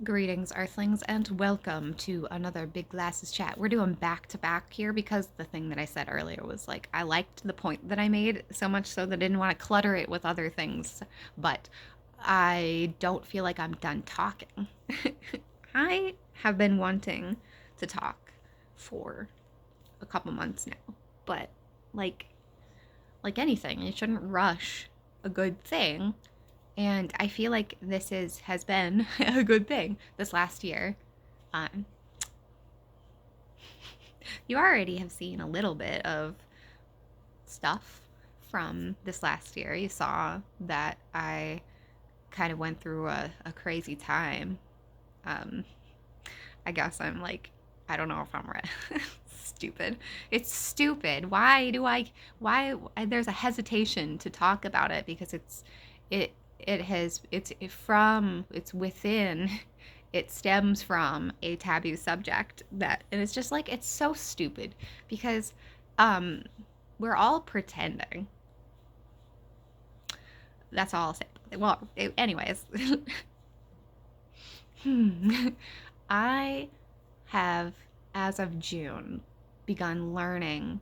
Greetings, Earthlings, and welcome to another Big Glasses chat. We're doing back to back here because the thing that I said earlier was like, I liked the point that I made so much so that I didn't want to clutter it with other things, but I don't feel like I'm done talking. I have been wanting to talk for a couple months now, but like like anything, you shouldn't rush a good thing. And I feel like has been a good thing this last year. Um, you already have seen a little bit of stuff from this last year. You saw that I kind of went through a crazy time. Um, I guess I'm like, I don't know if I'm right. Stupid. It's stupid. Why there's a hesitation to talk about it because it's within, it stems from a taboo subject and it's just like, it's so stupid because, um, we're all pretending. That's all I'll say. Well, anyways, I have, as of June, begun learning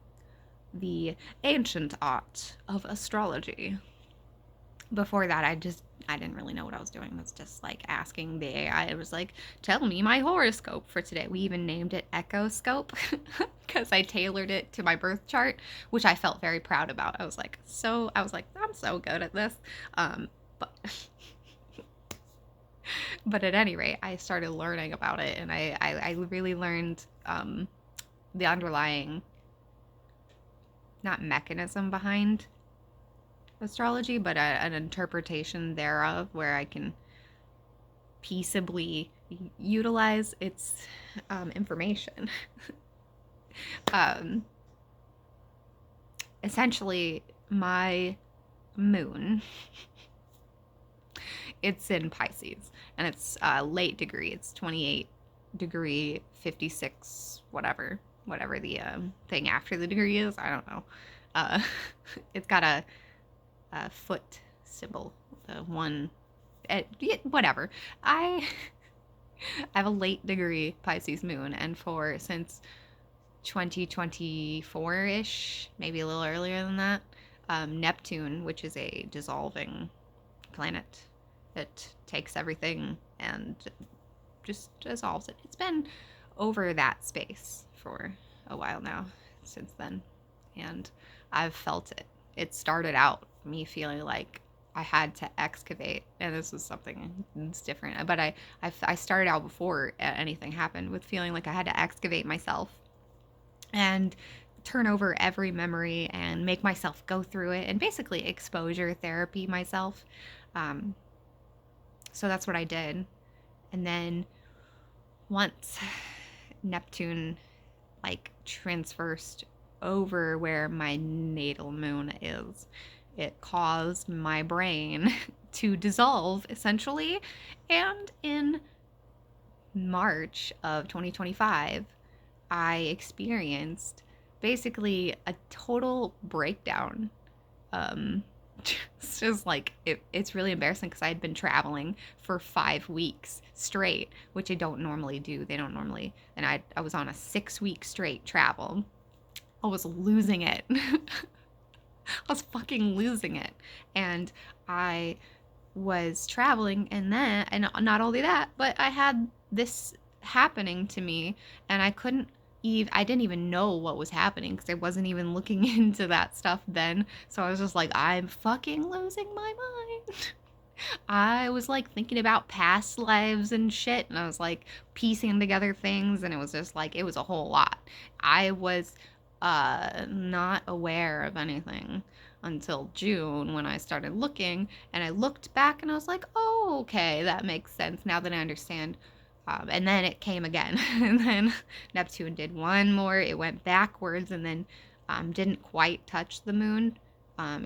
the ancient art of astrology. Before that, I didn't really know what I was doing. I was just like asking the AI. It was like, tell me my horoscope for today. We even named it Echo Scope because I tailored it to my birth chart, which I felt very proud about. I was like, I'm so good at this. But but at any rate, I started learning about it, and I really learned the underlying, not mechanism behind astrology, but an interpretation thereof where I can peaceably utilize its information. um, Essentially, my moon, it's in Pisces, and it's late degree. It's 28 degree 56 whatever the thing after the degree is. I don't know. Uh, it's got a foot symbol, the one, whatever. I I have a late degree Pisces moon, and for since 2024 ish, maybe a little earlier than that, Neptune, which is a dissolving planet that takes everything and just dissolves it. It's been over that space for a while now since then, and I've felt it. It started out me feeling like I had to excavate, and this was something that's different. But I started out before anything happened with feeling like I had to excavate myself and turn over every memory and make myself go through it and basically exposure therapy myself. Um, so that's what I did. And then once Neptune like transversed over where my natal moon is, it caused my brain to dissolve essentially. And in March of 2025, I experienced basically a total breakdown. Um, it's just like it's really embarrassing because I had been traveling for 5 weeks straight, which I don't normally do. They don't normally, and I was on a 6 week straight travel. I was losing it. I was fucking losing it, and I was traveling, and not only that, but I had this happening to me, and I didn't even know what was happening because I wasn't even looking into that stuff then. So I was just like, I'm fucking losing my mind. I was like thinking about past lives and shit, and I was like piecing together things, and it was just like, it was a whole lot. I was not aware of anything until June when I started looking, and I looked back and I was like, oh, okay, that makes sense now that I understand. And then it came again, and then Neptune did one more. It went backwards, and then didn't quite touch the moon.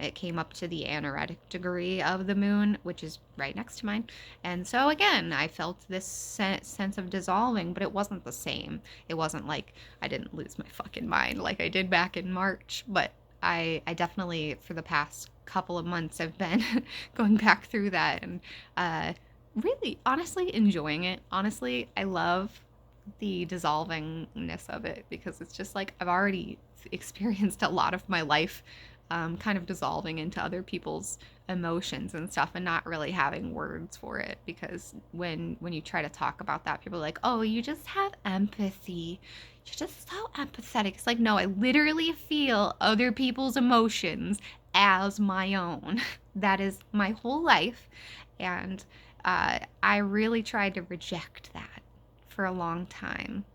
It came up to the anaretic degree of the moon, which is right next to mine. And so again, I felt this sense of dissolving, but it wasn't the same. It wasn't like I didn't lose my fucking mind like I did back in March, but I definitely, for the past couple of months, have been going back through that. And really, honestly, enjoying it. Honestly, I love the dissolvingness of it because it's just like I've already experienced a lot of my life kind of dissolving into other people's emotions and stuff and not really having words for it because when you try to talk about that, people are like, oh, you just have empathy, you're just so empathetic. It's like, no, I literally feel other people's emotions as my own. That is my whole life. And I really tried to reject that for a long time.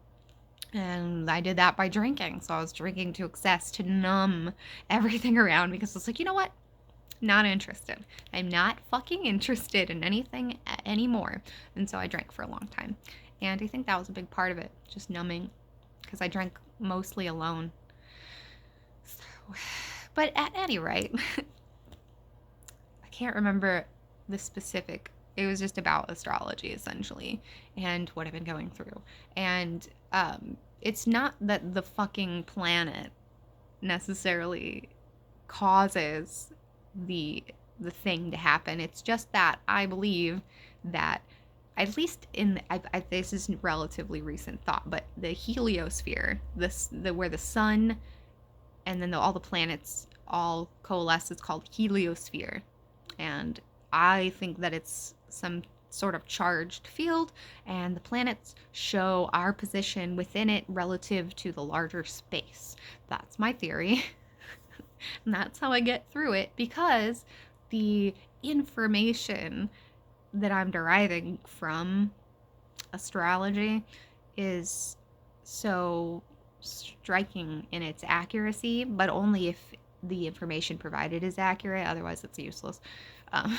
And I did that by drinking. So I was drinking to excess to numb everything around because it's like, you know what? Not interested. I'm not fucking interested in anything anymore. And so I drank for a long time. And I think that was a big part of it, just numbing, because I drank mostly alone. So, but at any rate, I can't remember the specific. It was just about astrology essentially and what I've been going through. And it's not that the fucking planet necessarily causes the thing to happen. It's just that I believe that at least this is relatively recent thought, but the heliosphere, where the sun and then all the planets all coalesce, it's called heliosphere. And I think that it's some sort of charged field, and the planets show our position within it relative to the larger space. That's my theory. And that's how I get through it because the information that I'm deriving from astrology is so striking in its accuracy, but only if the information provided is accurate. Otherwise, it's useless. Um,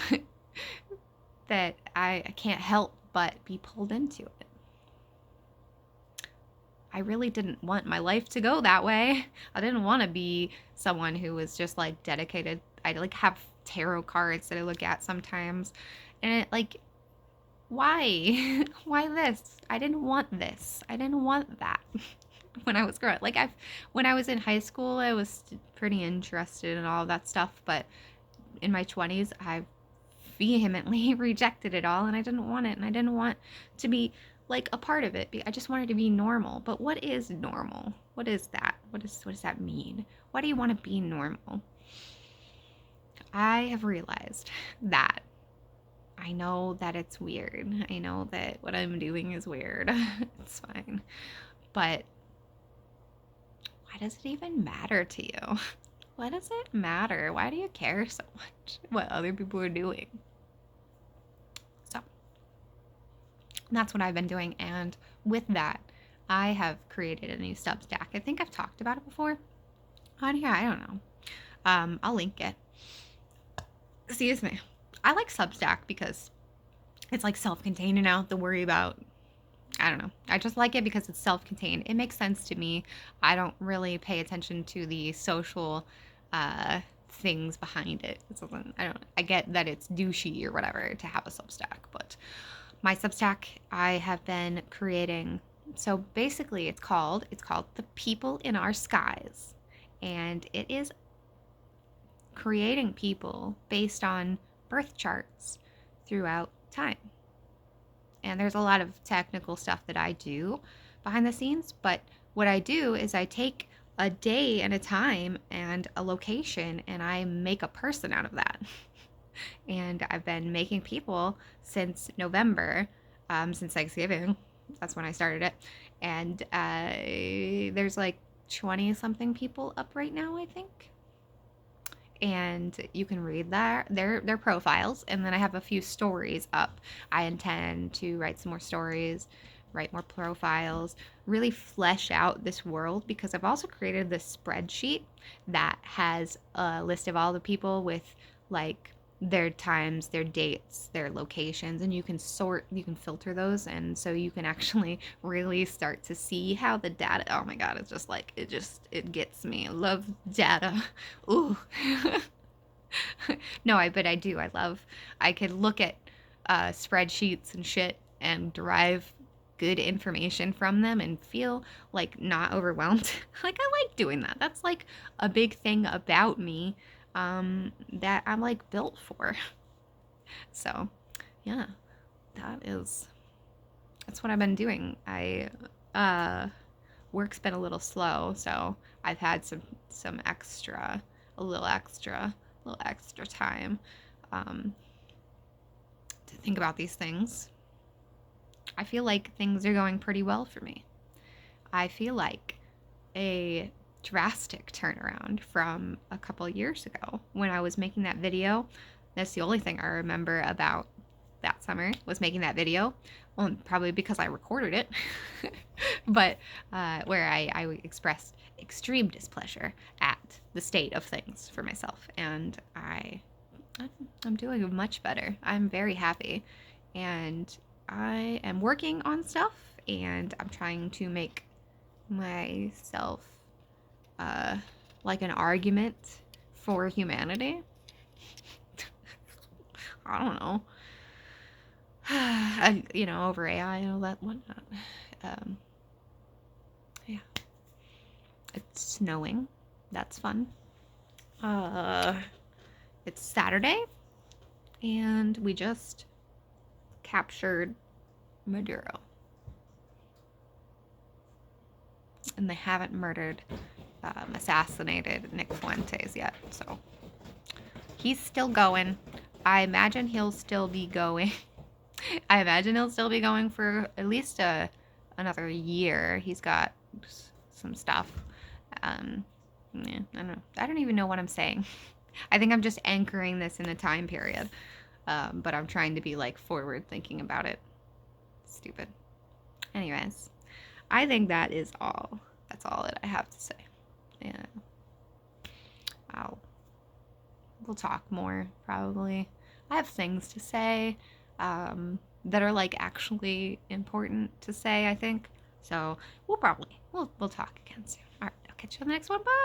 that I can't help but be pulled into it. I really didn't want my life to go that way. I didn't want to be someone who was just like dedicated. I like have tarot cards that I look at sometimes, and it like, why? Why this? I didn't want this. I didn't want that. When I was growing up, when I was in high school, I was pretty interested in all of that stuff, but in my 20s, I vehemently rejected it all, and I didn't want it, and I didn't want to be like a part of it. I just wanted to be normal. But what is normal? What is that? What does that mean? Why do you want to be normal? I have realized that I know that it's weird. I know that what I'm doing is weird. It's fine. But why does it even matter to you? Why does it matter? Why do you care so much what other people are doing? So that's what I've been doing. And with that, I have created a new Substack. I think I've talked about it before on here. I don't know. I'll link it. Excuse me. I like Substack because it's like self-contained and I don't have to worry about, I don't know. I just like it because it's self-contained. It makes sense to me. I don't really pay attention to the social things behind it. I get that it's douchey or whatever to have a Substack, but my Substack I have been creating. So basically it's called The People in Our Skies. And it is creating people based on birth charts throughout time. And there's a lot of technical stuff that I do behind the scenes, but what I do is I take a day and a time and a location and I make a person out of that. And I've been making people since November, since Thanksgiving. That's when I started it. And there's like 20 something people up right now, I think. And you can read their profiles, and then I have a few stories up. I intend to write some more stories, write more profiles, really flesh out this world, because I've also created this spreadsheet that has a list of all the people with like their times, their dates, their locations, and you can filter those, and so you can actually really start to see how the data, oh my god, it's just like, it gets me. I love data. Ooh. No, but I do. I could look at spreadsheets and shit and derive good information from them and feel like not overwhelmed. Like, I like doing that. That's like a big thing about me that I'm like built for. So, yeah. that's what I've been doing. Work's been a little slow, so I've had some extra, a little extra time to think about these things. I feel like things are going pretty well for me. I feel like a drastic turnaround from a couple years ago when I was making that video. That's the only thing I remember about that summer, was making that video. Well, probably because I recorded it, but where I expressed extreme displeasure at the state of things for myself, and I'm doing much better. I'm very happy, and I am working on stuff, and I'm trying to make myself like an argument for humanity. I don't know. Over AI and all that whatnot. Yeah. It's snowing. That's fun. It's Saturday, and we just captured Maduro. And they haven't assassinated Nick Fuentes yet, so he's still going. I imagine he'll still be going. I imagine he'll still be going for at least another year. He's got some stuff. Yeah, I don't know. I don't even know what I'm saying. I think I'm just anchoring this in a time period. But I'm trying to be like forward thinking about it. Stupid. Anyways, I think that is all. That's all that I have to say. Yeah. We'll talk more probably. I have things to say that are like actually important to say, I think. So we'll talk again soon. All right, I'll catch you on the next one. Bye.